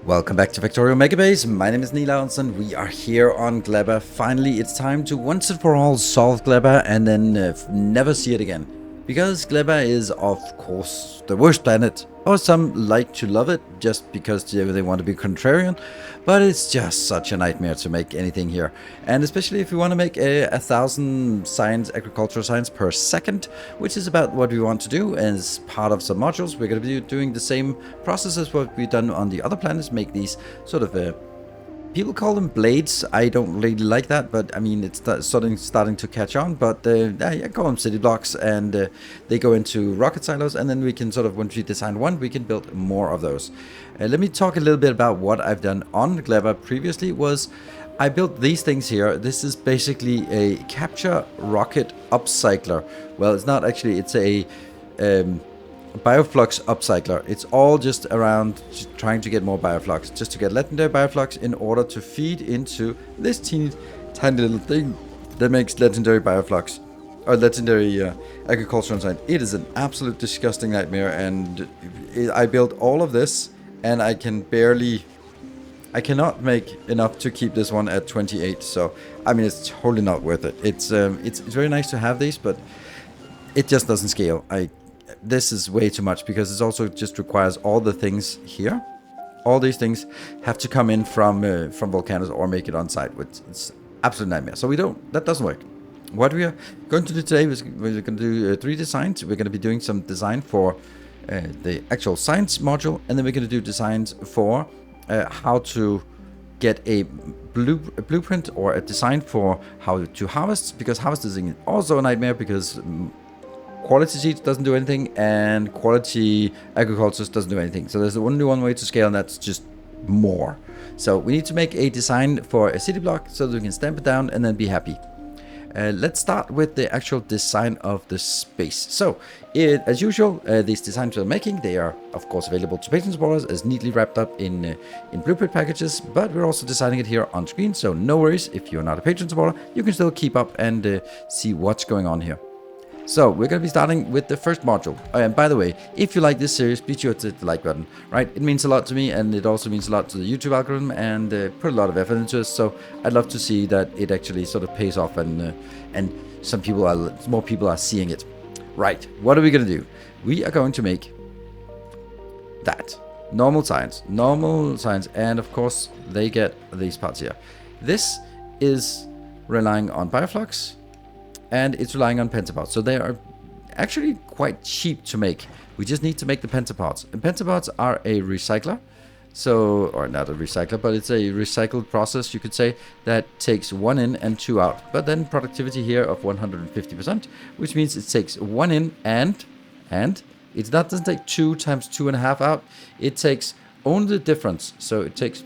Welcome back to Factorio Megabase. My name is Nilaus and we are here on Gleba. Finally, it's time to once and for all solve Gleba and then never see it again. Because Gleba is, of course, the worst planet. Or some like to love it just because they want to be contrarian. But it's just such a nightmare to make anything here. And especially if you want to make 1,000 agricultural science per second, which is about what we want to do as part of some modules. We're going to be doing the same process as what we've done on the other planets, make these sort of people call them blades. I don't really like that, but I mean, it's starting to catch on. But I call them city blocks, and they go into rocket silos, and then we can sort of, once we design one, we can build more of those. Let me talk a little bit about what I've done on Gleba previously. I built these things here. This is basically a capture rocket upcycler. Well, it's not actually, it's a Boflux upcycler. It's all just around trying to get more Boflux, just to get legendary Boflux in order to feed into this teeny tiny little thing that makes legendary Boflux or legendary agricultural science. It is an absolute disgusting nightmare, and I built all of this and I cannot make enough to keep this one at 28. So I mean, it's totally not worth it. It's very nice to have these, but it just doesn't scale. This is way too much because it also just requires all the things here. All these things have to come in from volcanoes or make it on site, which is absolute nightmare. So that doesn't work. What we are going to do today is we're going to do 3 designs. We're going to be doing some design for the actual science module, and then we're going to do designs for how to get a blueprint or a design for how to harvest, because harvesting is also a nightmare because quality seeds doesn't do anything and quality agriculture doesn't do anything. So there's only one way to scale, and that's just more. So we need to make a design for a city block so that we can stamp it down and then be happy. Let's start with the actual design of the space. So as usual, these designs we're making, they are of course available to patron supporters as neatly wrapped up in blueprint packages, but we're also designing it here on screen. So no worries, if you're not a patron supporter, you can still keep up and see what's going on here. So we're going to be starting with the first module. And by the way, if you like this series, be sure to hit the like button, right? It means a lot to me, and it also means a lot to the YouTube algorithm, and put a lot of effort into it. So I'd love to see that it actually sort of pays off, and more people are seeing it. Right, what are we going to do? We are going to make that. Normal science, and of course they get these parts here. This is relying on Boflux, and it's relying on pentaparts. So they are actually quite cheap to make. We just need to make the pentaparts. And pentaparts are a recycler. Or not a recycler, but it's a recycled process, you could say, that takes 1 in and 2 out. But then productivity here of 150%, which means it takes 1 in and it doesn't take 2 times 2.5 out. It takes only the difference. So it takes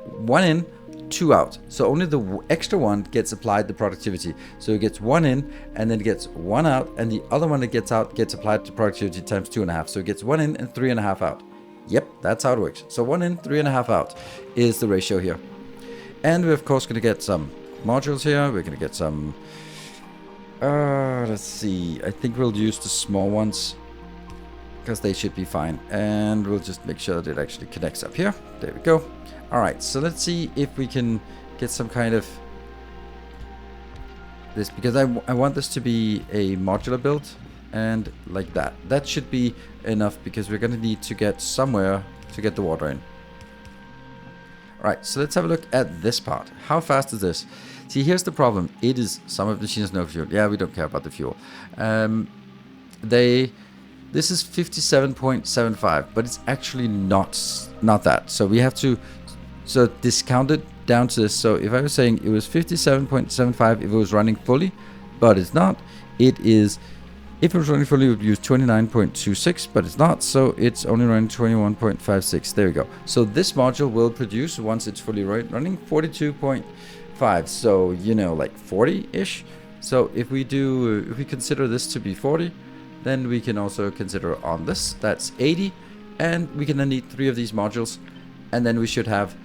1 in, 2 out. So only the extra one gets applied the productivity. So it gets 1 in and then it gets 1 out, and the other one that gets out gets applied to productivity times 2.5. So it gets 1 in and 3.5 out. Yep, that's how it works. So 1 in, 3.5 out is the ratio here. And we're of course going to get some modules here. We're going to get some let's see, I think we'll use the small ones because they should be fine, and we'll just make sure that it actually connects up here. There we go. All right, so let's see if we can get some kind of this, because I want this to be a modular build, and like that. That should be enough because we're going to need to get somewhere to get the water in. All right, so let's have a look at this part. How fast is this? See, here's the problem. It is some of the machines no fuel. Yeah, we don't care about the fuel. This is 57.75, but it's actually not that. So we have to discount it down to this. So if I was saying it was 57.75 if it was running fully, but it's not. It is, if it was running fully, it would use 29.26, but it's not. So it's only running 21.56. There we go. So this module will produce, once it's fully running, 42.5. So, like 40-ish. So if we consider this to be 40, then we can also consider on this, that's 80. And we can then need 3 of these modules. And then we should have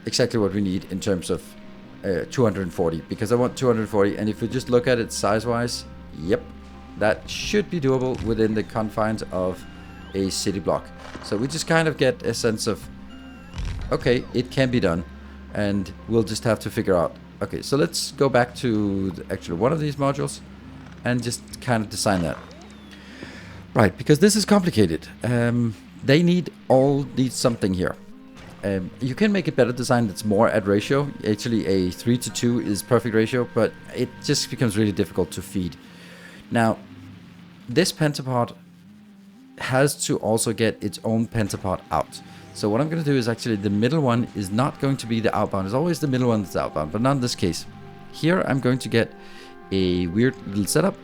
exactly what we need in terms of 240, because I want 240. And if we just look at it size-wise, yep, that should be doable within the confines of a city block. So we just kind of get a sense of, okay, it can be done, and we'll just have to figure out. Okay, so let's go back to actually one of these modules and just kind of design that. Right, because this is complicated. They need something here. You can make a better design that's more at ratio. Actually, a 3:2 is perfect ratio, but it just becomes really difficult to feed. Now, this pentapod has to also get its own pentapod out. So what I'm going to do is actually the middle one is not going to be the outbound. It's always the middle one that's outbound, but not in this case. Here I'm going to get a weird little setup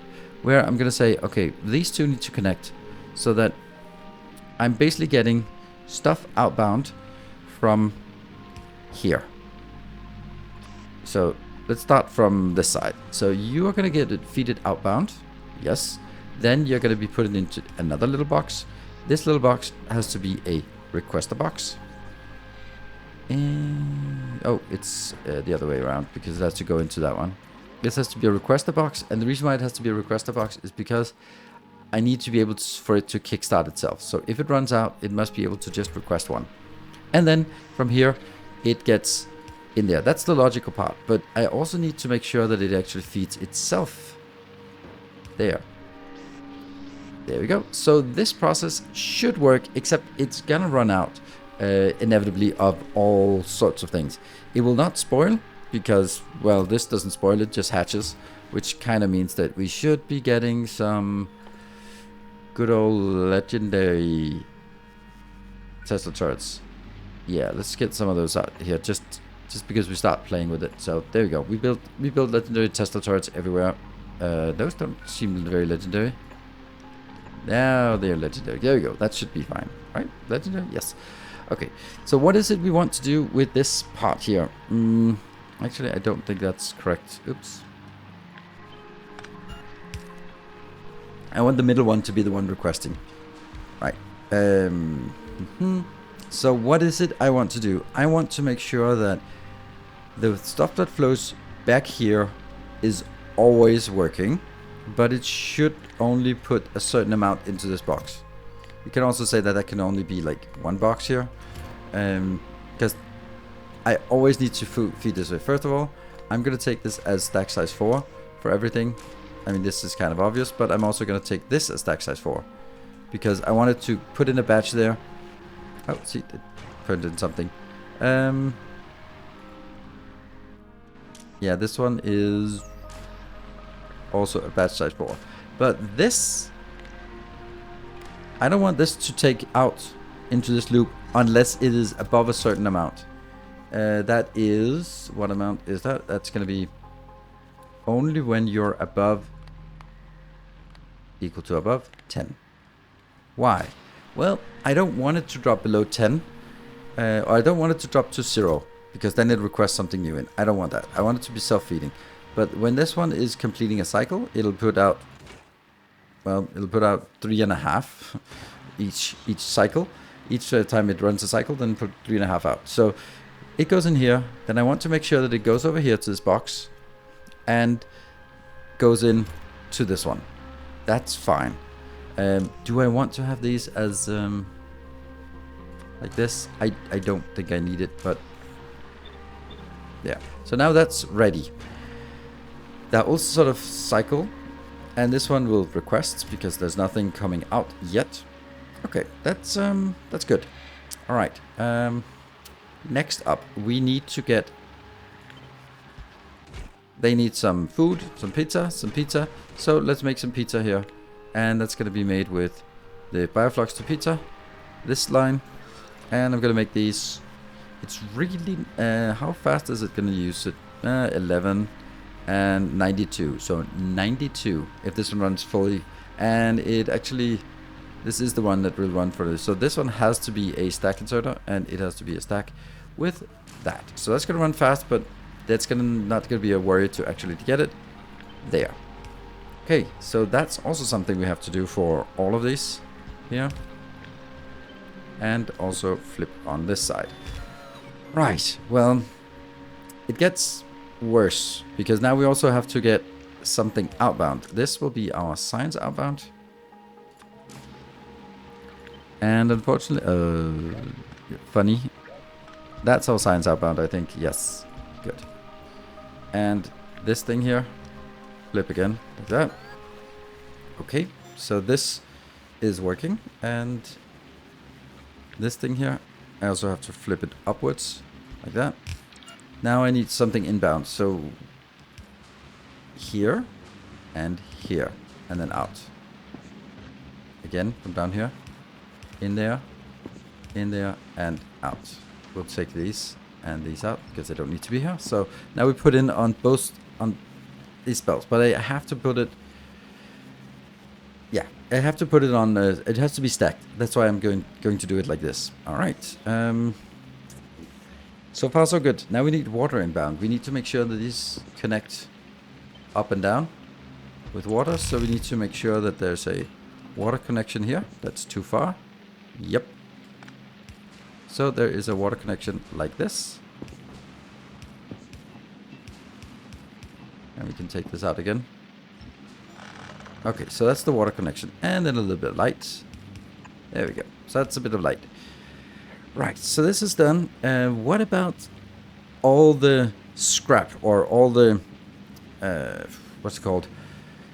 where I'm going to say, okay, these two need to connect so that I'm basically getting stuff outbound from here. So let's start from this side. So you are going to get it feeded outbound. Yes. Then you're going to be put it into another little box. This little box has to be a requester box. And oh, it's the other way around because it has to go into that one. This has to be a requester box, and the reason why it has to be a requester box is because I need to be able to, for it to kickstart itself. So if it runs out, it must be able to just request one. And then from here, it gets in there. That's the logical part. But I also need to make sure that it actually feeds itself. There. There we go. So this process should work, except it's gonna run out inevitably of all sorts of things. It will not spoil because, well, this doesn't spoil, it just hatches, which kind of means that we should be getting some good old legendary Tesla turrets. Yeah, let's get some of those out here, just because we start playing with it. So there we go. We built legendary Tesla turrets everywhere. Those don't seem very legendary. Now they're legendary. There we go. That should be fine. Right? Legendary? Yes. Okay. So what is it we want to do with this part here? Actually, I don't think that's correct. Oops. I want the middle one to be the one requesting. Right. So what is it I want to do? I want to make sure that the stuff that flows back here is always working, but it should only put a certain amount into this box. You can also say that that can only be like one box here, because I always need to feed this way. First of all, I'm going to take this as stack size 4 for everything. I mean, this is kind of obvious, but I'm also going to take this as stack size 4 because I wanted to put in a batch there. Oh, see, it printed in something. Yeah, this one is also a batch size 4. But this, I don't want this to take out into this loop unless it is above a certain amount. That is, what amount is that? That's going to be only when you're above, equal to above 10. Why? Well, I don't want it to drop below 10, or I don't want it to drop to 0, because then it requests something new in. I don't want that. I want it to be self-feeding. But when this one is completing a cycle, it'll put out, well, it'll put out 3.5 each cycle. Each time it runs a cycle, then put 3.5 out. So it goes in here. Then I want to make sure that it goes over here to this box and goes in to this one. That's fine. Do I want to have these as like this? I don't think I need it, but yeah. So now that's ready. That will sort of cycle, and this one will request because there's nothing coming out yet. Okay, that's good. All right. Next up, we need to get. They need some food, some pizza. So let's make some pizza here, and that's gonna be made with the Boflux to pizza, this line, and I'm gonna make these. It's really how fast is it gonna use it? 11 and 92. So 92 if this one runs fully, and it actually. This is the one that will run for this. So this one has to be a stack inserter, and it has to be a stack with that. So that's gonna run fast, but that's not gonna be a worry to actually get it there. Okay, so that's also something we have to do for all of these here, and also flip on this side. Right. Well, it gets worse because now we also have to get something outbound. This will be our science outbound. And unfortunately, funny. That's our science outbound, I think. Yes, good. And this thing here, flip again, like that. Okay, so this is working, and this thing here, I also have to flip it upwards, like that. Now I need something inbound, so here, and here, and then out. Again, from down here, in there, and out. We'll take these and these out, because they don't need to be here. So now we put in on both, on these belts, but I have to put it, yeah, I have to put it on, it has to be stacked. That's why I'm going to do it like this. All right. So far so good. Now we need water inbound. We need to make sure that these connect up and down with water. So we need to make sure that there's a water connection here. That's too far. Yep. So there is a water connection like this. And we can take this out again. Okay, so that's the water connection. And then a little bit of light. There we go. So that's a bit of light. Right, so this is done. What about all the scrap or all the, what's it called?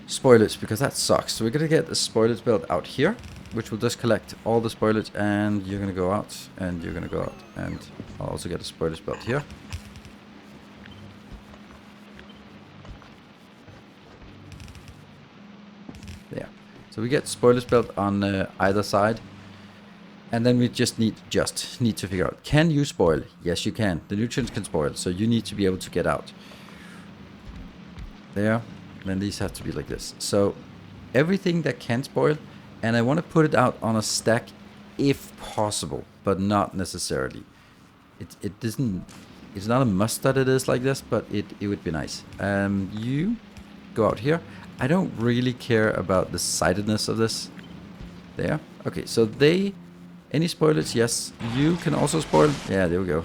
Spoilage, because that sucks. So we're going to get the spoilage belt out here, which will just collect all the spoilage, and you're going to go out, and you're going to go out, and I'll also get a spoilage belt here. There. So we get spoilage belt on either side. And then we just need to figure out, can you spoil? Yes, you can. The nutrients can spoil, so you need to be able to get out. There. Then these have to be like this. So everything that can spoil, and I want to put it out on a stack if possible, but not necessarily. It doesn't. It's not a must that it is like this, but it would be nice. You go out here. I don't really care about the sidedness of this. There. Okay, so they. Any spoilage? Yes. You can also spoil. Yeah, there we go.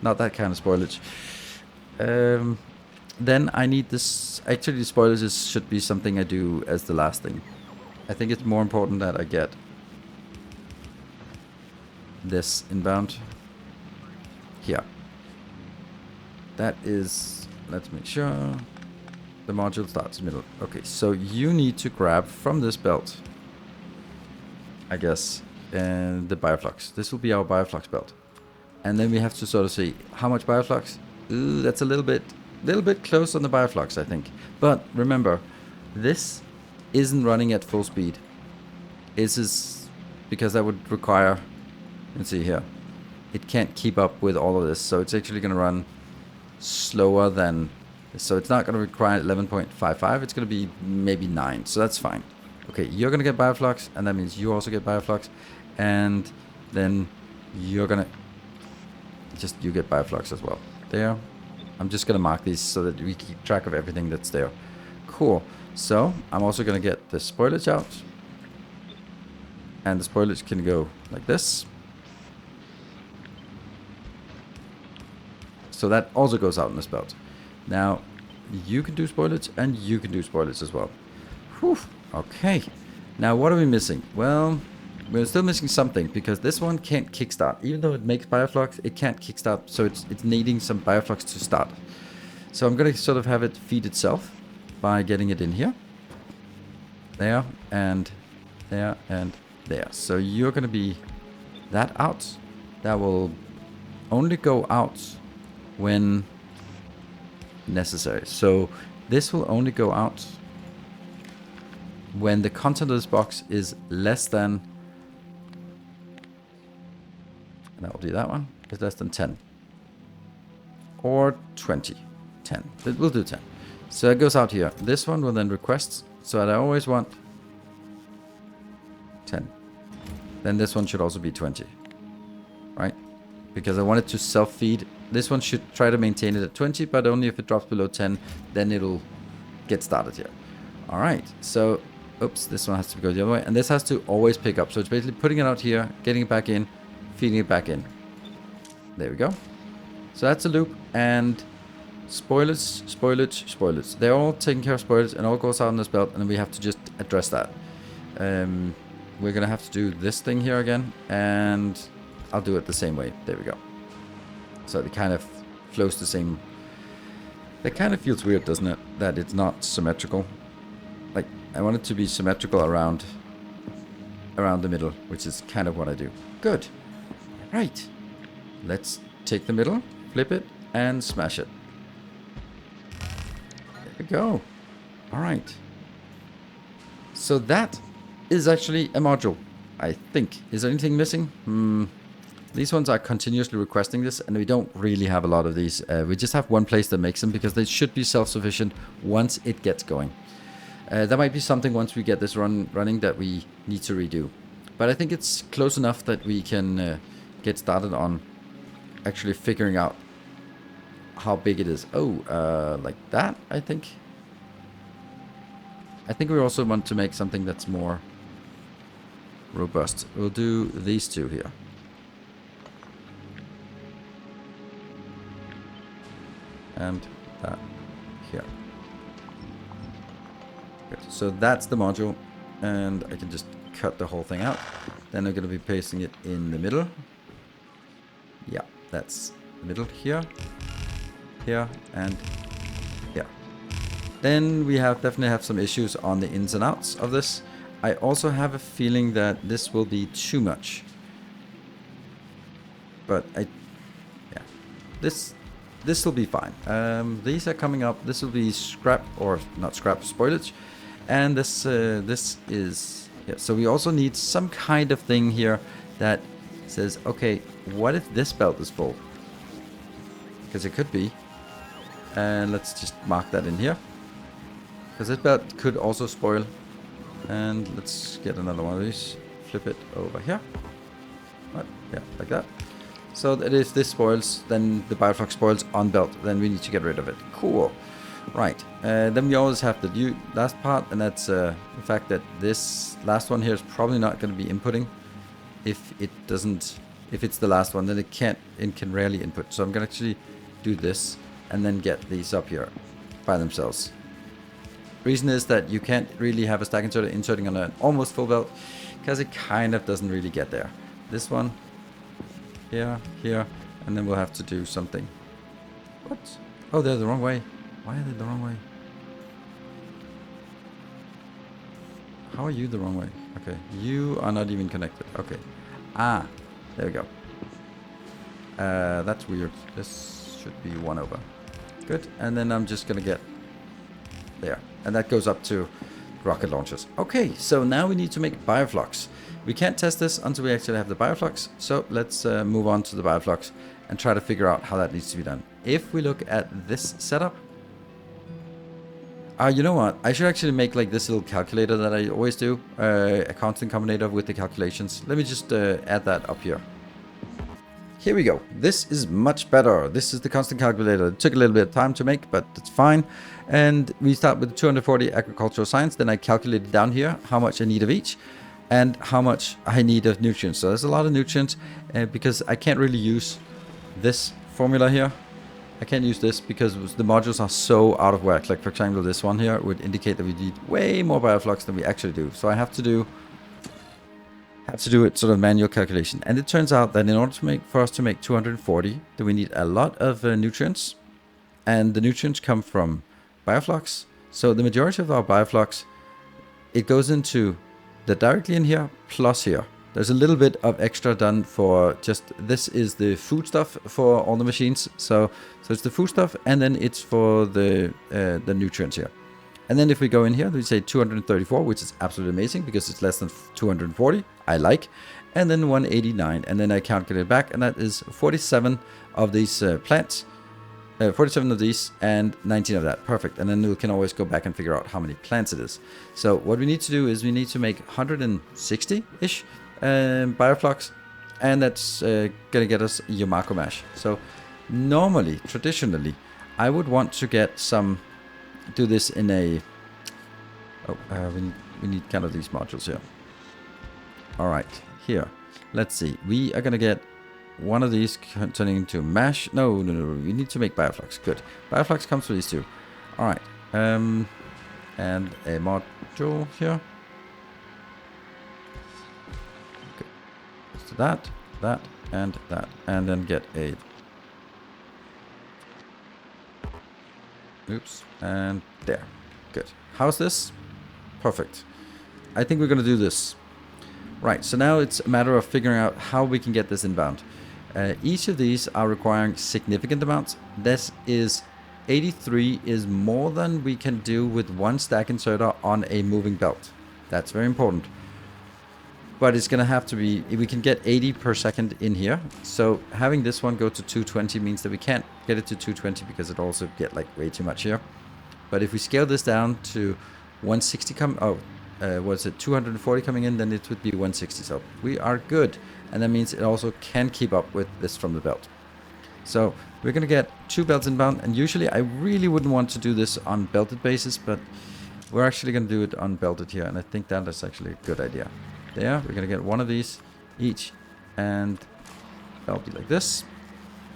Not that kind of spoilage. Then I need this. Actually, the spoilage should be something I do as the last thing. I think it's more important that I get this inbound here. That is. Let's make sure the module starts in the middle. Okay, so you need to grab from this belt, I guess. And the Boflux. This will be our Boflux belt. And then we have to sort of see how much Boflux. Ooh, that's a little bit close on the Boflux, I think. But remember, this isn't running at full speed. This is because that would require, let's see here. It can't keep up with all of this, so it's actually going to run slower than, so it's not going to require 11.55, it's going to be maybe 9, so that's fine. Okay, you're going to get Boflux, and that means you also get Boflux. And then you're going to you get Boflux as well. There. I'm just going to mark these so that we keep track of everything that's there. Cool. So I'm also going to get the spoilage out. And the spoilage can go like this. So that also goes out in this belt. Now, you can do spoilage, and you can do spoilage as well. Whew. Okay. Now, what are we missing? Well, we're still missing something, because this one can't kickstart. Even though it makes Boflux, it can't kickstart, so it's needing some Boflux to start. So I'm going to sort of have it feed itself by getting it in here. There, and there, and there. So you're going to be that out. That will only go out when necessary. So this will only go out when the content of this box is less than, and that will be that one, is less than 10. Or 20. 10. We'll do 10. So it goes out here. This one will then request, so that I always want 10. Then this one should also be 20. Right? Because I want it to self-feed. This one should try to maintain it at 20, but only if it drops below 10, then it'll get started here. Alright, so, oops, this one has to go the other way. And this has to always pick up. So it's basically putting it out here, getting it back in, feeding it back in. There we go. So that's a loop. And spoilage, spoilage, spoilage. They're all taking care of spoilage, and all goes out on this belt, and then we have to just address that. we're gonna have to do this thing here again, and I'll do it the same way. There we go. So it kind of flows the same. That kind of feels weird, doesn't it? That it's not symmetrical. Like, I want it to be symmetrical around the middle, which is kind of what I do. Good. Right. Let's take the middle, flip it, and smash it. There we go. All right. So that is actually a module, I think. Is there anything missing? These ones are continuously requesting this, and we don't really have a lot of these. We just have one place that makes them, because they should be self-sufficient once it gets going. That might be something once we get this running that we need to redo. But I think it's close enough that we can get started on actually figuring out how big it is. Oh, like that, I think. I think we also want to make something that's more robust. We'll do these two here. And that here. Good. So that's the module, and I can just cut the whole thing out. Then I'm going to be pasting it in the middle. Yeah, that's the middle here, here, and here. Then we definitely have some issues on the ins and outs of this. I also have a feeling that this will be too much. But yeah, this will be fine. These are coming up. This will be scrap, or not scrap, spoilage. And this is, yeah. So we also need some kind of thing here that says, okay, what if this belt is full? Because it could be. And let's just mark that in here. Because this belt could also spoil. And let's get another one of these. Flip it over here. What? Yeah, like that. So that if this spoils, then the Boflux spoils on belt, then we need to get rid of it. Cool. Right. Then we always have the last part, and that's the fact that this last one here is probably not going to be inputting. If it's the last one, then it can rarely input. So I'm going to actually do this and then get these up here by themselves. Reason is that you can't really have a stack inserter inserting on an almost full belt, because it kind of doesn't really get there. This one, here, and then we'll have to do something. What? Oh, they're the wrong way. Why are they the wrong way? How are you the wrong way? Okay, you are not even connected. Okay. Ah, there we go. That's weird. This should be 1 over. Good, and then I'm just gonna get there. And that goes up to rocket launchers. Okay, so now we need to make Boflux. We can't test this until we actually have the Boflux. So let's move on to the Boflux and try to figure out how that needs to be done. If we look at this setup, you know what? I should actually make like this little calculator that I always do, a constant combinator with the calculations. Let me just add that up here. Here we go. This is much better. This is the constant calculator. It took a little bit of time to make, but it's fine. And we start with 240 agricultural science. Then I calculated down here how much I need of each and how much I need of nutrients. So there's a lot of nutrients because I can't really use this formula here. I can't use this because the modules are so out of whack. Like for example, this one here would indicate that we need way more Boflux than we actually do. So I have to do it sort of manual calculation. And it turns out that in order for us to make 240, then we need a lot of nutrients. And the nutrients come from Boflux. So the majority of our Boflux, it goes into directly in here plus here. There's a little bit of extra done for just, this is the food stuff for all the machines. So it's the food stuff, and then it's for the nutrients here. And then if we go in here, we say 234, which is absolutely amazing because it's less than 240. I like. And then 189. And then I calculate it back, and that is 47 of these plants. 47 of these and 19 of that. Perfect. And then we can always go back and figure out how many plants it is. So what we need to do is we need to make 160-ish Boflux. And that's going to get us Yumako mash. So normally, traditionally, I would want to get some... do this in a we need kind of these modules here. All right, here, let's see, we are gonna get one of these turning into mash. No, we need to make Boflux. Good. Boflux comes with these two. All right, and a module here. to that, that, and that. And then get a... Oops. And there. Good. How's this? Perfect. I think we're going to do this. Right, so now it's a matter of figuring out how we can get this inbound. Each of these are requiring significant amounts. This is 83 is more than we can do with one stack inserter on a moving belt. That's very important. But it's going to have to be, we can get 80 per second in here. So having this one go to 220 means that we can't get it to 220 because it also get like way too much here. But if we scale this down to 160 was it 240 coming in, then it would be 160. So we are good. And that means it also can keep up with this from the belt. So we're going to get 2 belts inbound. And usually I really wouldn't want to do this on belted basis, but we're actually going to do it on belted here. And I think that is actually a good idea. There, we're going to get one of these each. And that'll be like this.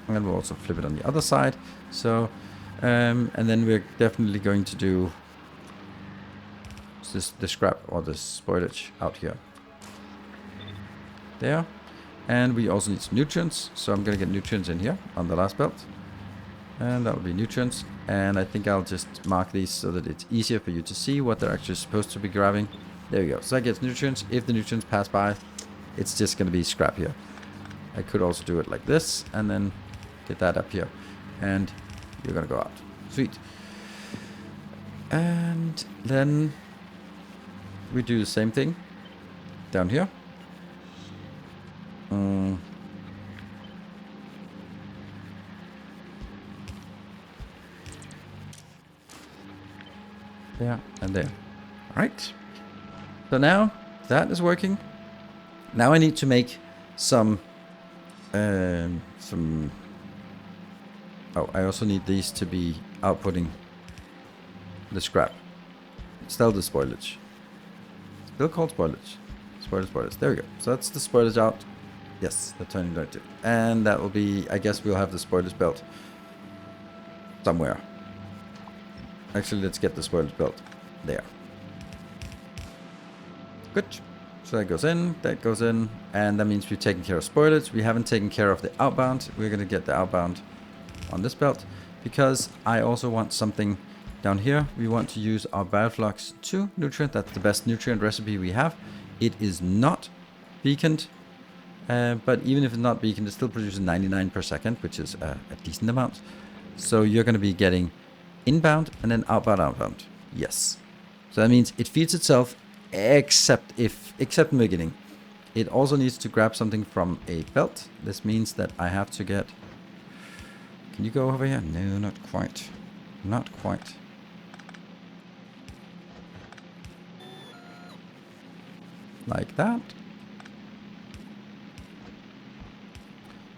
And we'll also flip it on the other side. So, and then we're definitely going to do the scrap or the spoilage out here. There. And we also need some nutrients. So I'm going to get nutrients in here on the last belt. And that will be nutrients. And I think I'll just mark these so that it's easier for you to see what they're actually supposed to be grabbing. There we go. So that gets nutrients. If the nutrients pass by, it's just going to be scrap here. I could also do it like this and then get that up here. And you're going to go out. Sweet. And then we do the same thing down here. There and there. All right. So now that is working. Now I need to make some. Oh, I also need these to be outputting the scrap. Still the spoilage. Still called spoilage. Spoilage. There we go. So that's the spoilage out. Yes, the turning directive. And that will be, I guess we'll have the spoilage belt somewhere. Actually, let's get the spoilage belt there. Good. So that goes in, and that means we've taken care of spoilage. We haven't taken care of the outbound. We're going to get the outbound on this belt because I also want something down here. We want to use our Boflux 2 nutrient. That's the best nutrient recipe we have. It is not beaconed, but even if it's not beaconed, it still produces 99 per second, which is a decent amount. So you're going to be getting inbound and then outbound. Yes. So that means it feeds itself except in the beginning. It also needs to grab something from a belt. This means that I have to get... Can you go over here? No, not quite. Not quite. Like that.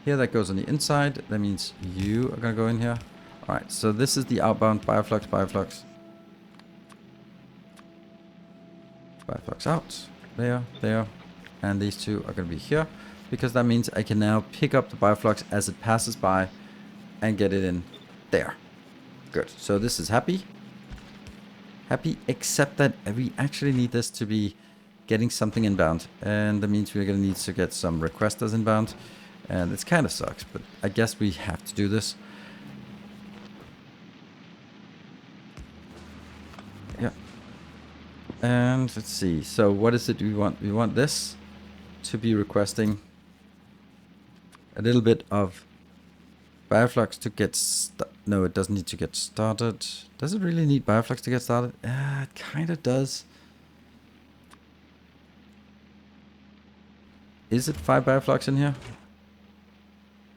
Here that goes on the inside. That means you are going to go in here. Alright, so this is the outbound Boflux. Boflux out. There. And these two are going to be here. Because that means I can now pick up the Boflux as it passes by and get it in there. Good. So this is happy. Happy, except that we actually need this to be getting something inbound. And that means we're going to need to get some requesters inbound. And it kind of sucks, but I guess we have to do this. Yeah. And let's see. So what is it we want? We want this to be requesting a little bit of Boflux to get no, it doesn't need to get started. Does it really need Boflux to get started? It kind of does. Is it 5 Boflux in here?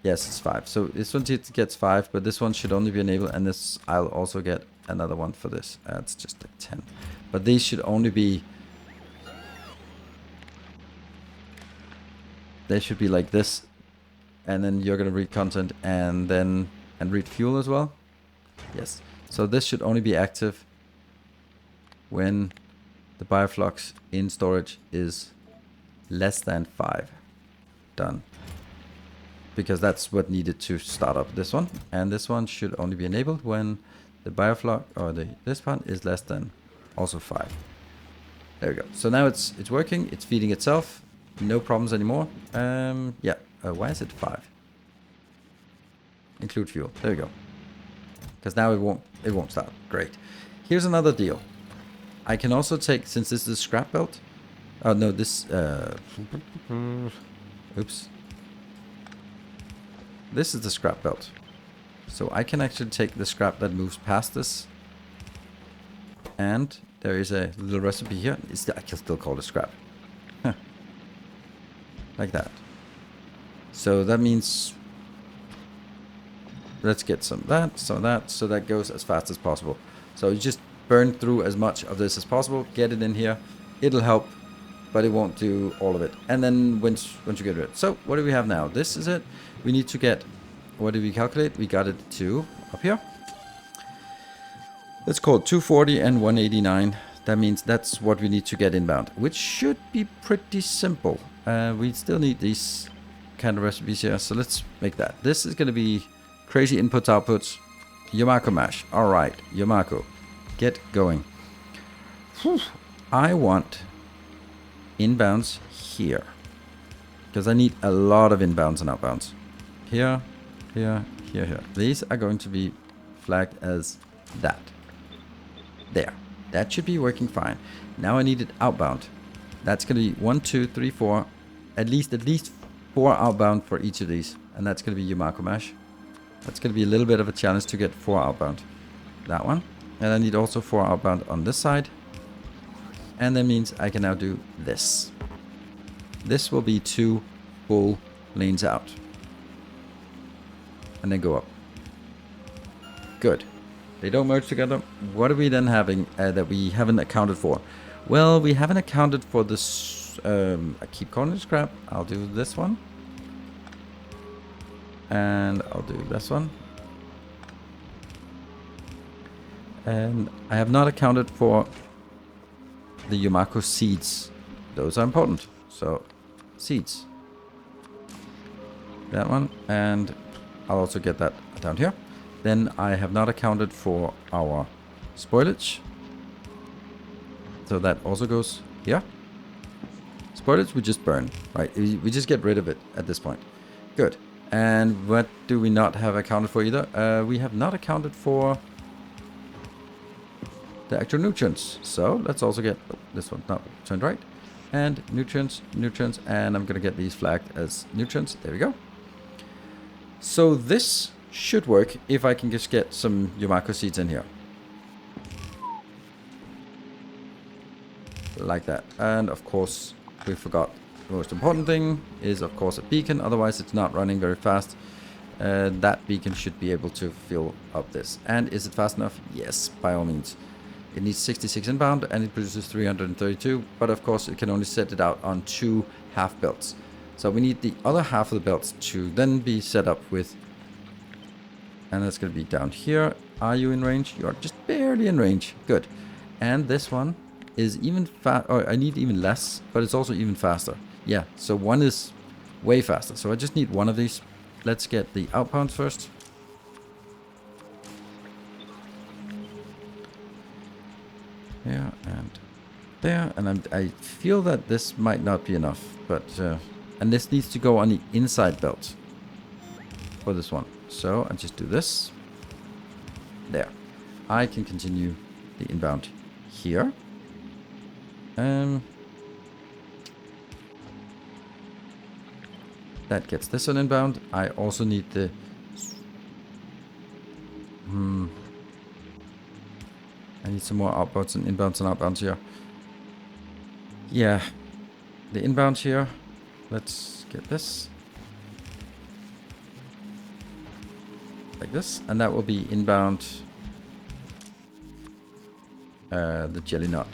Yes, it's 5. So this one gets 5, but this one should only be enabled, and this I'll also get another one for this. It's just like 10. But these should only be... They should be like this. And then you're going to read content and read fuel as well. Yes. So this should only be active when the Boflux in storage is less than 5. Done. Because that's what needed to start up this one. And this one should only be enabled when the Boflux or this one is less than also 5. There we go. So now it's working. It's feeding itself. No problems anymore. Yeah. Why is it 5? Include fuel. There we go. Because now it won't start. Great. Here's another deal. I can also take, since this is a scrap belt. Oh no, this oops. This is the scrap belt. So I can actually take the scrap that moves past this. And there is a little recipe here. I can still call it scrap. Huh. Like that. So that means let's get some of that, so that goes as fast as possible. So you just burn through as much of this as possible, get it in here. It'll help, but it won't do all of it. And then once you get rid of it. So what do we have now? This is it. We need to get, what did we calculate? We got it to up here. Let's call it 240 and 189. That means that's what we need to get inbound, which should be pretty simple. We still need these kind of recipes here, so let's make that. This is going to be crazy inputs, outputs. Yumako mash. All right, Yumako, get going. Whew. I want inbounds here, because I need a lot of inbounds and outbounds. Here, here, here, here. These are going to be flagged as that. There. That should be working fine. Now I need it outbound. That's going to be 1, 2, 3, 4. At least 4 outbound for each of these. And that's going to be Yumako mash. That's going to be a little bit of a challenge to get 4 outbound. That one. And I need also 4 outbound on this side. And that means I can now do this. This will be 2 full lanes out. And then go up. Good. They don't merge together. What are we then having that we haven't accounted for? Well, we haven't accounted for this. I keep calling it scrap. I'll do this one. And I'll do this one. And I have not accounted for the Yumako seeds. Those are important. So, seeds. That one. And I'll also get that down here. Then I have not accounted for our spoilage. So that also goes here. Spoilage we just burn, right? We just get rid of it at this point. Good. And what do we not have accounted for either? We have not accounted for the actual nutrients. So let's also get this one not turned right. And nutrients, and I'm gonna get these flagged as nutrients. There we go. So this should work if I can just get some Yumako seeds in here. Like that. And of course, we forgot the most important thing is of course a beacon. Otherwise it's not running very fast. That beacon should be able to fill up this. And is it fast enough? Yes, by all means. It needs 66 inbound and it produces 332. But of course it can only set it out on 2 half belts. So we need the other half of the belts to then be set up with. And that's going to be down here. Are you in range? You are just barely in range. Good. And this one is even fast. Oh, I need even less, but it's also even faster. Yeah, so one is way faster. So I just need one of these. Let's get the outbounds first. There and there. And I feel that this might not be enough. But and this needs to go on the inside belt for this one. So I just do this. There. I can continue the inbound here. That gets this on inbound. I also need the I need some more outbounds and outbounds here. Yeah. The inbound here. Let's get this. Like this, and that will be inbound the jelly nut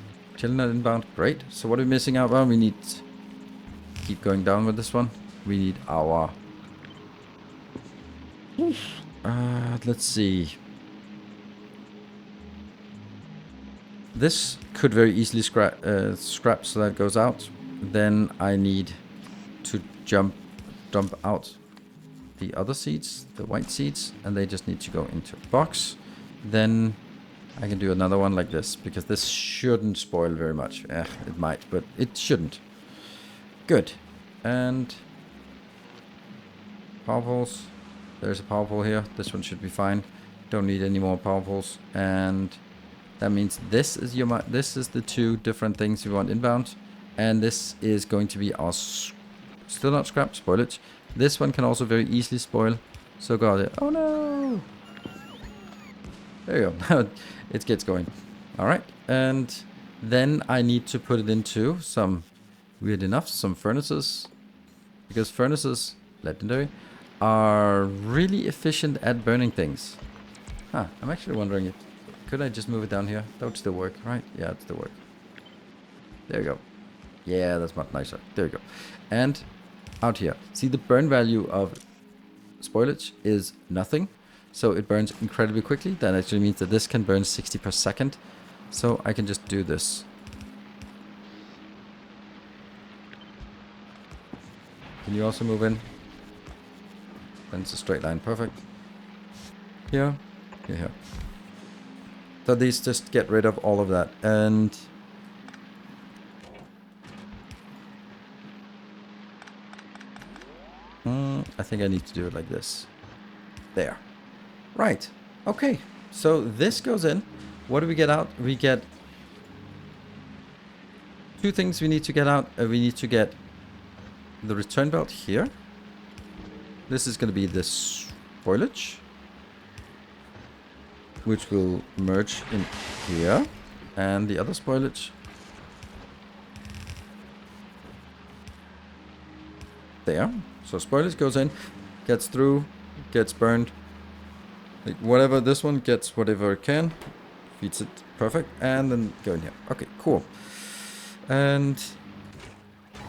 inbound. Great. So what are we missing out on? We need keep going down with this one. We need our let's see, this could very easily scrap so that goes out. Then I need to dump out the other seeds, the white seeds, and they just need to go into a box. Then I can do another one like this, because this shouldn't spoil very much. It might, but it shouldn't. Good. And power poles. There's a power pole here. This one should be fine. Don't need any more power poles. And that means this is this is the two different things we want inbound. And this is going to be our still not scrap spoilage. This one can also very easily spoil. So got it. Oh no! There you go. Now it gets going. Alright. And then I need to put it into some, weird enough, some furnaces. Because furnaces, legendary, are really efficient at burning things. Huh, I'm actually wondering if, could I just move it down here? That would still work, right? Yeah, it still work. There you go. Yeah, that's much nicer. There you go. And out here, see the burn value of spoilage is nothing. So it burns incredibly quickly. That actually means that this can burn 60 per second. So I can just do this. Can you also move in? Then it's a straight line. Perfect. Here. Here, here. So these just get rid of all of that. And I think I need to do it like this. There. Right. Okay. So this goes in. What do we get out? We get two things we need to get out. We need to get the return belt here. This is going to be the spoilage, which will merge in here. And the other spoilage there. So spoilage goes in, gets through, gets burned. Like whatever, this one gets whatever it can. Feeds it perfect. And then go in here. Okay, cool. And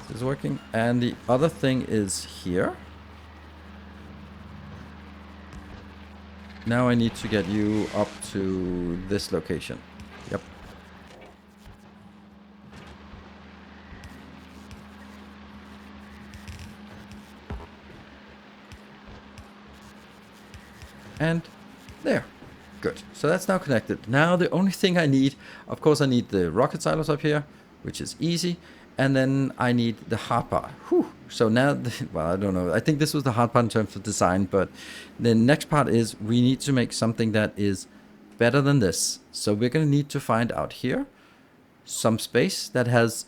this is working. And the other thing is here. Now I need to get you up to this location. Yep. And there. Good. So that's now connected. Now the only thing I need, of course I need the rocket silos up here, which is easy. And then I need the hard part. Whew. So now, well, I don't know. I think this was the hard part in terms of design, but the next part is we need to make something that is better than this. So we're going to need to find out here some space that has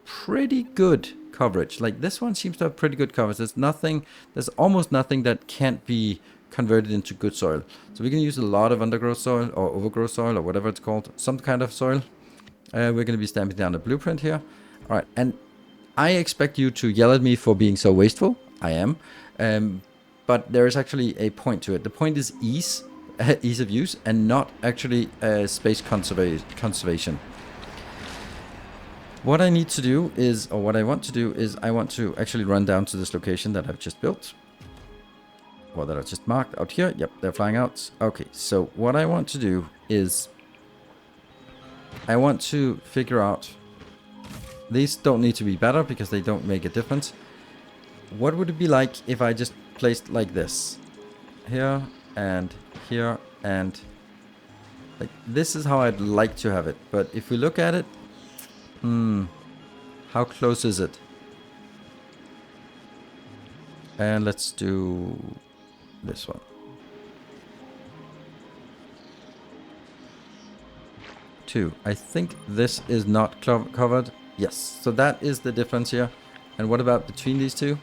pretty good coverage. Like this one seems to have pretty good coverage. There's almost nothing that can't be converted into good soil. So we can use a lot of undergrowth soil or overgrowth soil or whatever it's called, some kind of soil. We're going to be stamping down the blueprint here. All right, and I expect you to yell at me for being so wasteful. I am. But there is actually a point to it. The point is ease of use and not actually space conservation. What I need to do is, or what I want to do is, I want to actually run down to this location that I've just built. Or that I've just marked out here. Yep, they're flying out. Okay, so what I want to do is, I want to figure out, these don't need to be better because they don't make a difference. What would it be like if I just placed like this? Here and here and like this is how I'd like to have it. But if we look at it, how close is it? And let's do this one. 2. I think this is not covered. Yes, so that is the difference here. And what about between these two?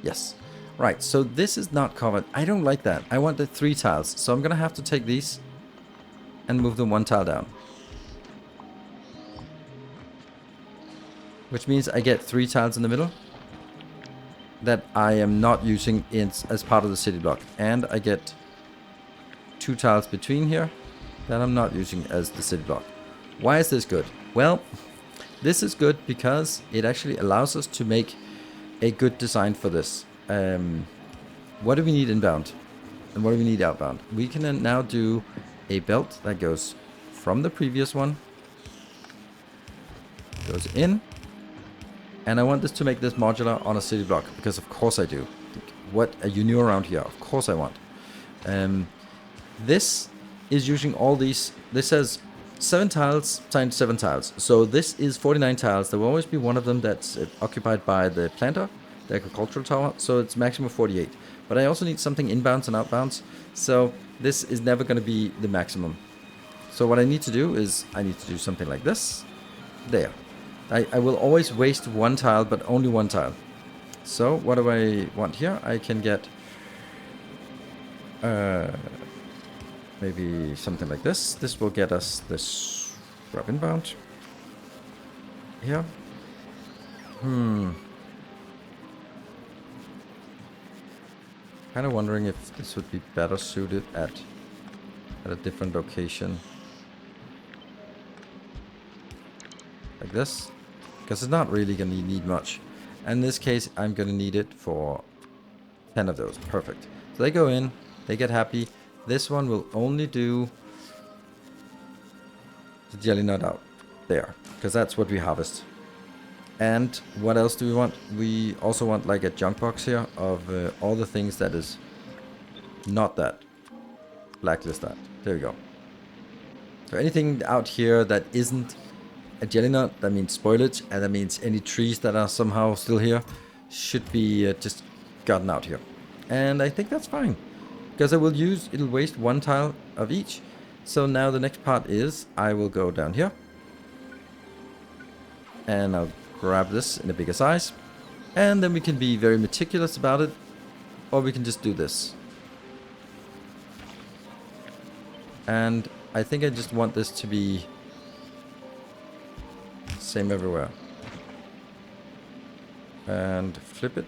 Yes. Right, so this is not covered. I don't like that. I want the 3 tiles. So I'm going to have to take these and move them 1 tile down. Which means I get 3 tiles in the middle that I am not using as part of the city block. And I get 2 tiles between here that I'm not using as the city block. Why is this good? Well, this is good because it actually allows us to make a good design for this. What do we need inbound? And what do we need outbound? We can now do a belt that goes from the previous one, goes in, and I want this to make this modular on a city block, because of course I do. What are you new around here? Of course I want. This is using all these. This says 7 tiles times 7 tiles. So this is 49 tiles. There will always be one of them that's occupied by the planter, the agricultural tower. So it's maximum 48. But I also need something inbounds and outbounds. So this is never going to be the maximum. So what I need to do is I need to do something like this. There. I will always waste 1 tile, but only 1 tile. So what do I want here? I can get maybe something like this. This will get us this grab inbound here. Kind of wondering if this would be better suited at a different location. Like this. Because it's not really going to need much. And in this case, I'm going to need it for 10 of those. Perfect. So they go in. They get happy. This one will only do the jelly nut out there, because that's what we harvest. And what else do we want? We also want like a junk box here of all the things that is not that. Blacklist that. There we go. So anything out here that isn't a jelly nut, that means spoilage, and that means any trees that are somehow still here should be just gotten out here. And I think that's fine. Because it'll waste 1 tile of each. So now the next part is, I will go down here. And I'll grab this in a bigger size. And then we can be very meticulous about it. Or we can just do this. And I think I just want this to be same everywhere. And flip it.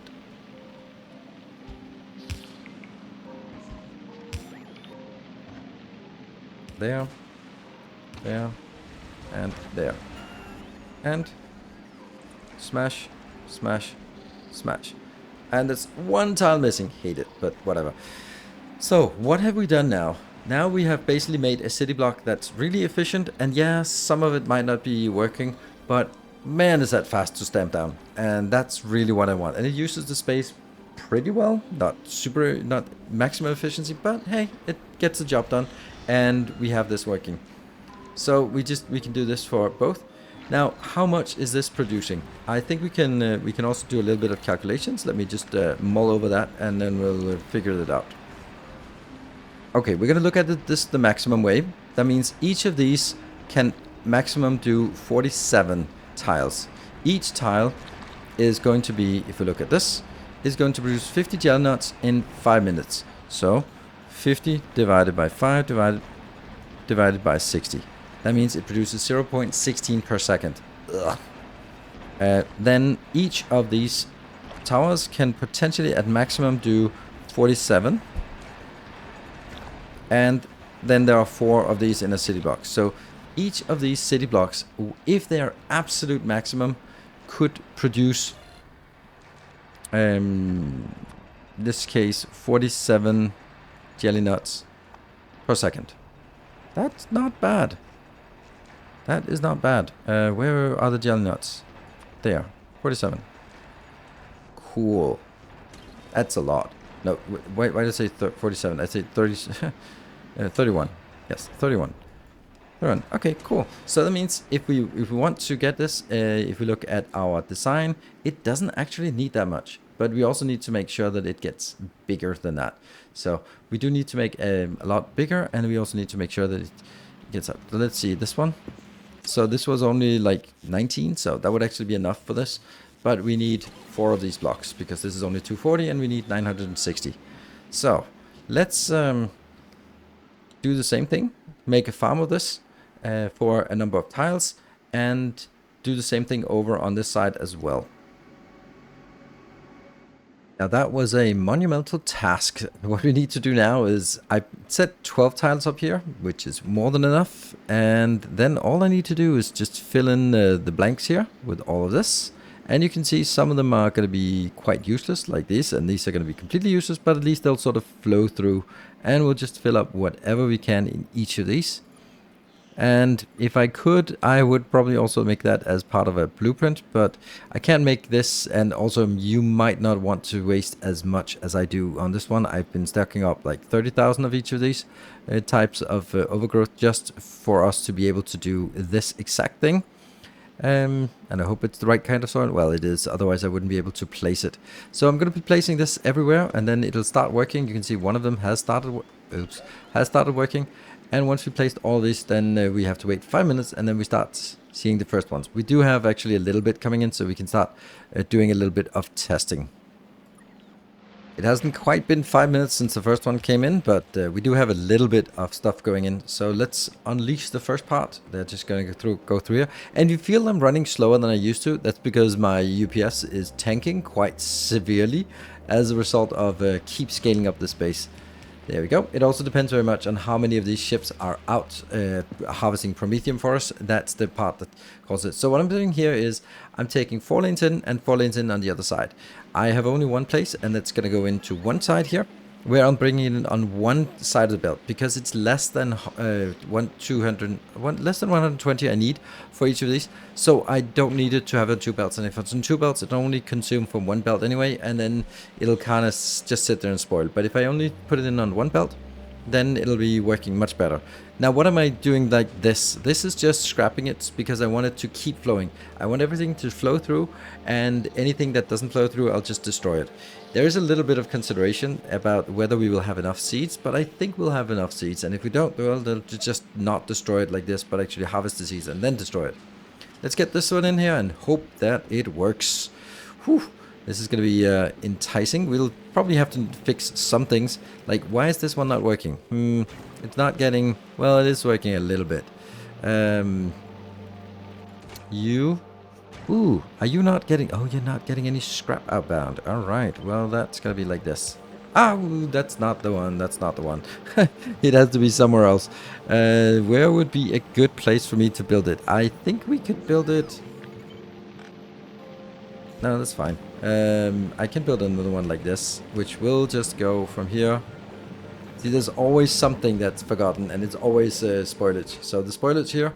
There, there, and there. And smash, smash, smash. And there's 1 tile missing. Hate it, but whatever. So, what have we done now? Now we have basically made a city block that's really efficient. And yeah, some of it might not be working, but man, is that fast to stamp down. And that's really what I want. And it uses the space pretty well. Not maximum efficiency, but hey, it gets the job done. And we have this working. So we can do this for both. Now, how much is this producing? I think we can also do a little bit of calculations. Let me just mull over that, and then we'll figure it out. Okay, we're gonna look at this the maximum way. That means each of these can maximum do 47 tiles. Each tile is going to be, if we look at this, is going to produce 50 gel nuts in 5 minutes. So 50 divided by 5 divided by 60. That means it produces 0.16 per second. Then each of these towers can potentially at maximum do 47. And then there are 4 of these in a city block. So each of these city blocks, if they are absolute maximum, could produce, in this case, 47 jelly nuts per second. That's not bad. That is not bad. Where are the jelly nuts? There. 47. Cool. That's a lot. No, why did I say 47? I say 30. 31. Yes, 31. 31. Okay, cool. So that means if we want to get this, if we look at our design, it doesn't actually need that much. But we also need to make sure that it gets bigger than that. So we do need to make a lot bigger, and we also need to make sure that it gets up. So let's see this one. So this was only like 19, so that would actually be enough for this. But we need 4 of these blocks because this is only 240 and we need 960. So let's do the same thing. Make a farm of this for a number of tiles and do the same thing over on this side as well. Now that was a monumental task. What we need to do now is I set 12 tiles up here, which is more than enough. And then all I need to do is just fill in the blanks here with all of this. And you can see some of them are going to be quite useless like this, and these are going to be completely useless, but at least they'll sort of flow through. And we'll just fill up whatever we can in each of these. And if I could, I would probably also make that as part of a blueprint, but I can't make this, and also you might not want to waste as much as I do on this one. I've been stacking up like 30,000 of each of these types of overgrowth just for us to be able to do this exact thing. And I hope it's the right kind of soil. Well, it is, otherwise I wouldn't be able to place it. So I'm going to be placing this everywhere, and then it'll start working. You can see one of them has started working. And once we placed all this, then we have to wait 5 minutes, and then we start seeing the first ones. We do have actually a little bit coming in, so we can start doing a little bit of testing. It hasn't quite been 5 minutes since the first one came in, but we do have a little bit of stuff going in. So let's unleash the first part. They're just going to go through here. And you feel I'm running slower than I used to. That's because my UPS is tanking quite severely as a result of keep scaling up the space. There we go. It also depends very much on how many of these ships are out harvesting Promethium for us. That's the part that causes it. So what I'm doing here is I'm taking 4 lanes in and 4 lanes in on the other side. I have only one place, and that's going to go into one side here, where I'm bringing it on one side of the belt, because it's less than less than 120 I need for each of these. So I don't need it to have it 2 belts, and if it's in 2 belts, it only consumes from 1 belt anyway, and then it'll kind of just sit there and spoil. But if I only put it in on 1 belt, then it'll be working much better. Now, what am I doing like this? This is just scrapping it because I want it to keep flowing. I want everything to flow through, and anything that doesn't flow through, I'll just destroy it. There is a little bit of consideration about whether we will have enough seeds, but I think we'll have enough seeds. And if we don't, well, they'll just not destroy it like this, but actually harvest the seeds and then destroy it. Let's get this one in here and hope that it works. Whew. This is going to be enticing. We'll probably have to fix some things. Like, why is this one not working? It's not getting... Well, it is working a little bit. You... Ooh, are you not getting... Oh, you're not getting any scrap outbound. All right. Well, that's going to be like this. Oh, that's not the one. That's not the one. It has to be somewhere else. Where would be a good place for me to build it? I think we could build it... No, that's fine. I can build another one like this, which will just go from here. See, there's always something that's forgotten, and it's always spoilage. So the spoilage here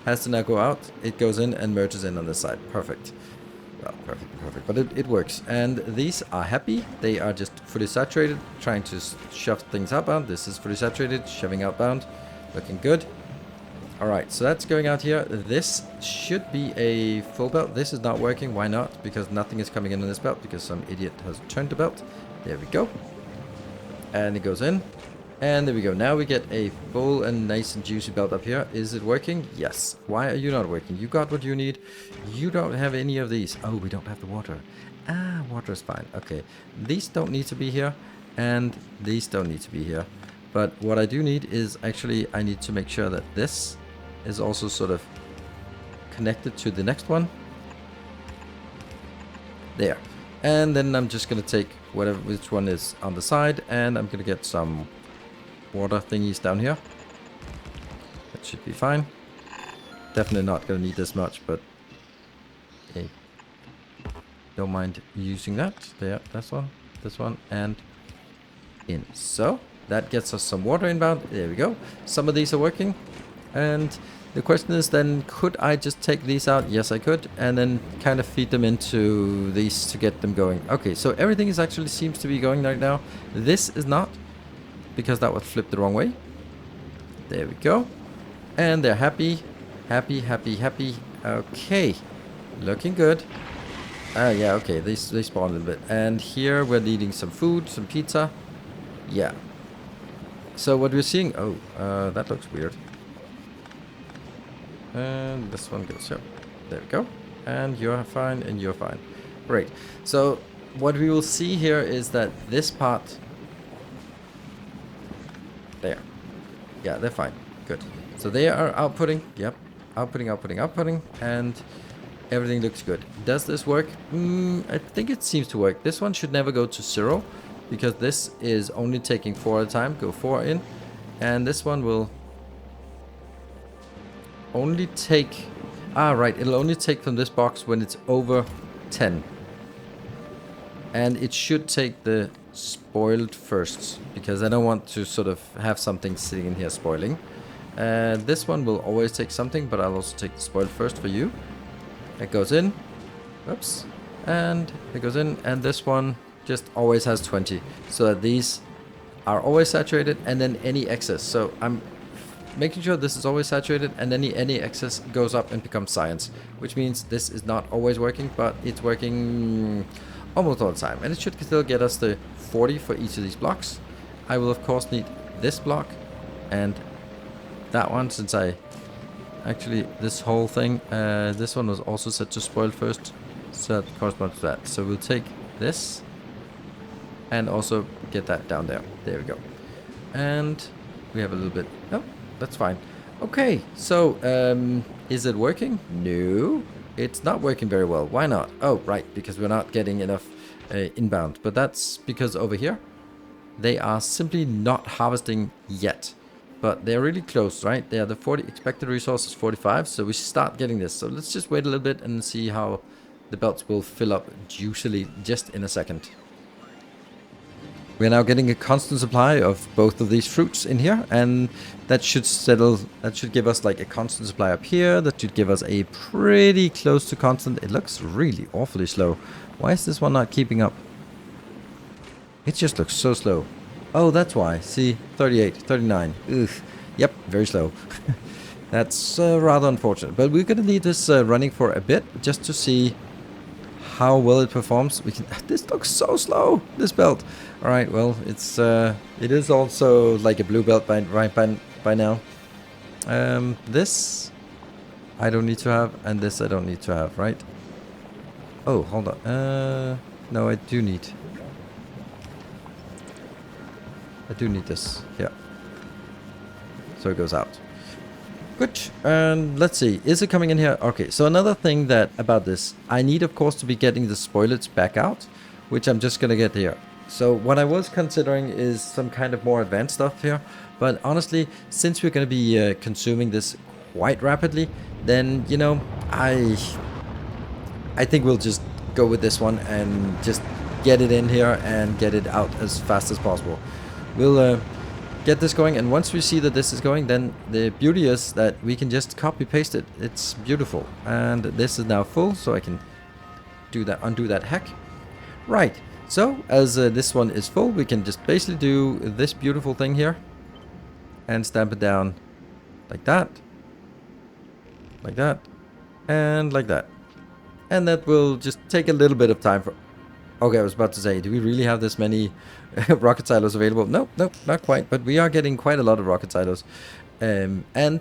has to now go out. It goes in and merges in on this side. Perfect. Well, perfect. But it works. And these are happy. They are just fully saturated, trying to shove things outbound. This is fully saturated, shoving outbound. Looking good. Alright, so that's going out here. This should be a full belt. This is not working. Why not? Because nothing is coming in this belt, because some idiot has turned the belt. There we go. And it goes in. And there we go. Now we get a full and nice and juicy belt up here. Is it working? Yes. Why are you not working? You got what you need. You don't have any of these. Oh, we don't have the water. Ah, water is fine. Okay. These don't need to be here. And these don't need to be here. But what I do need is actually, I need to make sure that this is also sort of connected to the next one. There. And then I'm just going to take which one is on the side, and I'm going to get some water thingies down here. That should be fine. Definitely not going to need this much, but hey, don't mind using that. There, this one, and in. So that gets us some water inbound. There we go. Some of these are working. And the question is then, could I just take these out? Yes, I could. And then kind of feed them into these to get them going. Okay, so everything is actually seems to be going right now. This is not, because that was flipped the wrong way. There we go. And they're happy. Okay. Looking good. Yeah, okay. They spawn a little bit. And here we're needing some food, some pizza. Yeah. So what we're seeing... Oh, that looks weird. And this one goes here. There we go. And you're fine, and you're fine. Great. So what we will see here is that this part... There. Yeah, they're fine. Good. So they are outputting. Yep. Outputting. And everything looks good. Does this work? I think it seems to work. This one should never go to 0, because this is only taking 4 at a time. Go 4 in. And this one will... only take... right, it'll only take from this box when it's over 10. And it should take the spoiled first, because I don't want to sort of have something sitting in here spoiling. This one will always take something, but I'll also take the spoil first for you. It goes in. Oops. And it goes in. And this one just always has 20. So that these are always saturated, and then any excess. So I'm making sure this is always saturated, and then any excess goes up and becomes science. Which means this is not always working, but it's working almost all the time. And it should still get us the 40 for each of these blocks. I will of course need this block and that one, since I actually this whole thing, this one was also set to spoil first, so that corresponds to that. So we'll take this and also get that down there. There we go. And we have a little bit. Oh, that's fine. Okay, so is it working? No, it's not working very well. Why not? Oh, right, because we're not getting enough inbound. But that's because over here they are simply not harvesting yet. But they're really close, right? They are the 40 expected resources 45, so we start getting this. So let's just wait a little bit and see how the belts will fill up juicily just in a second. We're now getting a constant supply of both of these fruits in here, and that should settle, that should give us like a constant supply up here. That should give us a pretty close to constant. It looks really awfully slow. Why is this one not keeping up? It just looks so slow. Oh, that's why. See, 38, 39. Ugh. Yep, very slow. That's rather unfortunate. But we're going to need this running for a bit just to see how well it performs. We can. This looks so slow, this belt. All right, well, it is also like a blue belt by now. This I don't need to have, and this I don't need to have, right? Oh, hold on. No, I do need. I do need this, yeah. So it goes out. Good, and let's see, is it coming in here? Okay, so another thing that about this, I need of course to be getting the spoilage back out, which I'm just gonna get here. So what I was considering is some kind of more advanced stuff here, but honestly, since we're gonna be consuming this quite rapidly, then, you know, I think we'll just go with this one and just get it in here and get it out as fast as possible. We'll get this going, and once we see that this is going, then the beauty is that we can just copy paste it. It's beautiful, and this is now full, so I can do that, undo that hack. Right, so as this one is full, we can just basically do this beautiful thing here and stamp it down like that, and like that, and that will just take a little bit of time for. Okay, I was about to say, do we really have this many rocket silos available? Nope, not quite, but we are getting quite a lot of rocket silos. And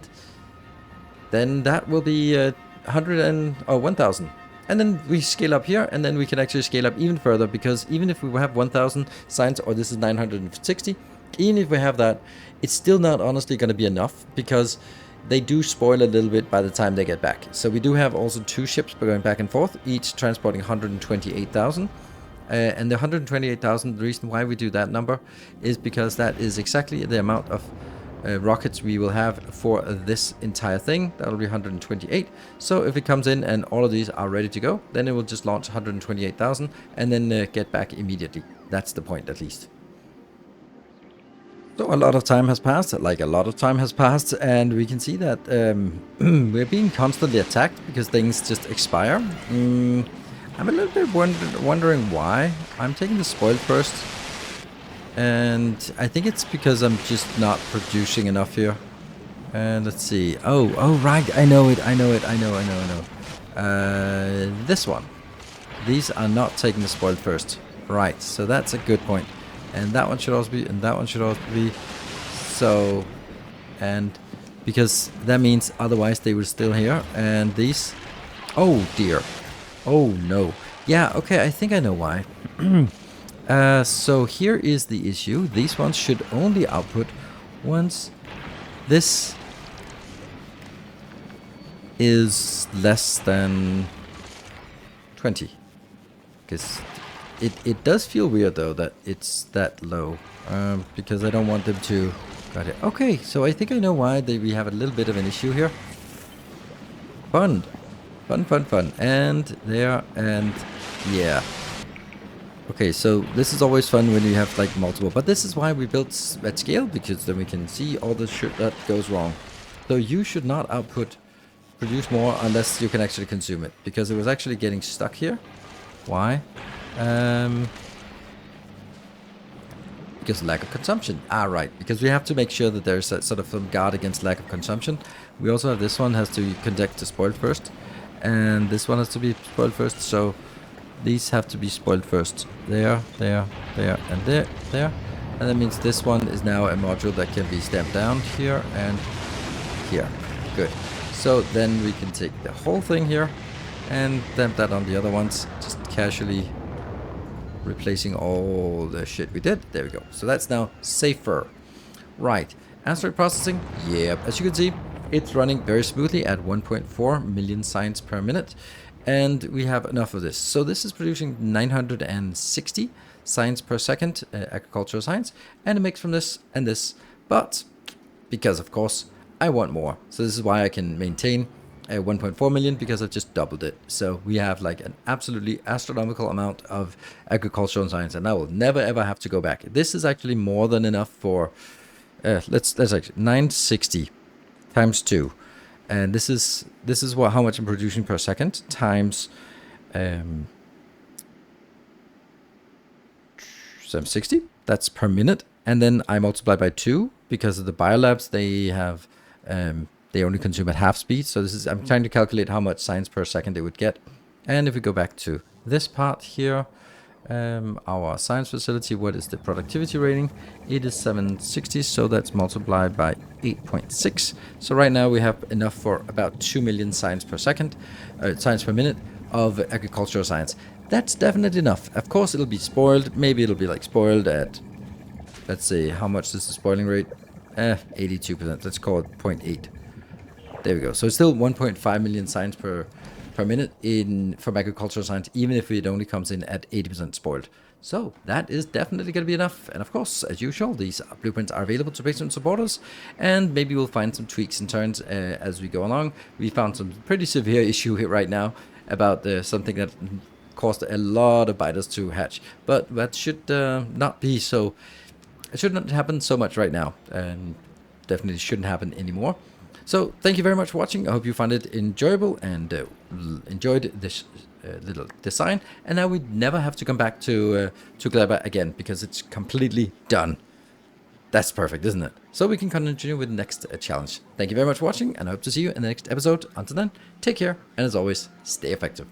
then that will be 1,000. And then we scale up here, and then we can actually scale up even further, because even if we have 1,000 signs, or this is 960, even if we have that, it's still not honestly going to be enough, because they do spoil a little bit by the time they get back. So we do have also 2 ships going back and forth, each transporting 128,000. And the 128,000, the reason why we do that number is because that is exactly the amount of rockets we will have for this entire thing. That will be 128. So if it comes in and all of these are ready to go, then it will just launch 128,000 and then get back immediately. That's the point, at least. So a lot of time has passed, and we can see that we're being constantly attacked because things just expire. I'm a little bit wondering why. I'm taking the spoil first, and I think it's because I'm just not producing enough here. And let's see. Oh, right. I know it. This one. These are not taking the spoil first. Right. So that's a good point. And that one should also be, and that one should also be. So, and because that means otherwise they will still here. And these. Oh dear. Oh no. Yeah, okay, I think I know why. So here is the issue. These ones should only output once this is less than 20. Because it does feel weird though that it's that low. Because I don't want them to... Got it. Okay, so I think I know why we have a little bit of an issue here. Fun. And there, and yeah. Okay, so this is always fun when you have like multiple, but this is why we built at scale, because then we can see all the shit that goes wrong. So you should not produce more unless you can actually consume it, because it was actually getting stuck here. Why? Because lack of consumption. Ah, right. Because we have to make sure that there's a sort of some guard against lack of consumption. We also have this one has to conduct to spoiled first, and this one has to be spoiled first. So these have to be spoiled first. There, there, there, and there, there. And that means this one is now a module that can be stamped down here and here. Good. So then we can take the whole thing here and stamp that on the other ones, just casually replacing all the shit we did. There we go. So that's now safer. Right. Asteroid processing. Yeah. As you can see, it's running very smoothly at 1.4 million signs per minute. And we have enough of this. So this is producing 960 signs per second, agricultural signs. And a mix from this and this. But because, of course, I want more. So this is why I can maintain 1.4 million, because I've just doubled it. So we have like an absolutely astronomical amount of agricultural science, and I will never ever have to go back. This is actually more than enough for let's actually 960 times 2, and this is how much I'm producing per second times 760. That's per minute, and then I multiply by 2 because of the biolabs. They have they only consume at half speed. So this is, I'm trying to calculate how much signs per second they would get. And if we go back to this part here, our science facility, what is the productivity rating? It is 760, so that's multiplied by 8.6. So right now we have enough for about 2 million signs per second, signs per minute of agricultural science. That's definitely enough. Of course it'll be spoiled. Maybe it'll be like spoiled at, let's say, how much is the spoiling rate? 82%. Let's call it 0.8. There we go. So it's still 1.5 million signs per minute from agricultural science, even if it only comes in at 80% spoiled. So that is definitely going to be enough. And of course, as usual, these blueprints are available to Patreon supporters, and maybe we'll find some tweaks and turns as we go along. We found some pretty severe issue here right now about something that caused a lot of biters to hatch, but that should not be so. It should not happen so much right now, and definitely shouldn't happen anymore. So thank you very much for watching. I hope you found it enjoyable and enjoyed this little design. And now we never have to come back to Gleba again, because it's completely done. That's perfect, isn't it? So we can continue with the next challenge. Thank you very much for watching, and I hope to see you in the next episode. Until then, take care, and as always, stay effective.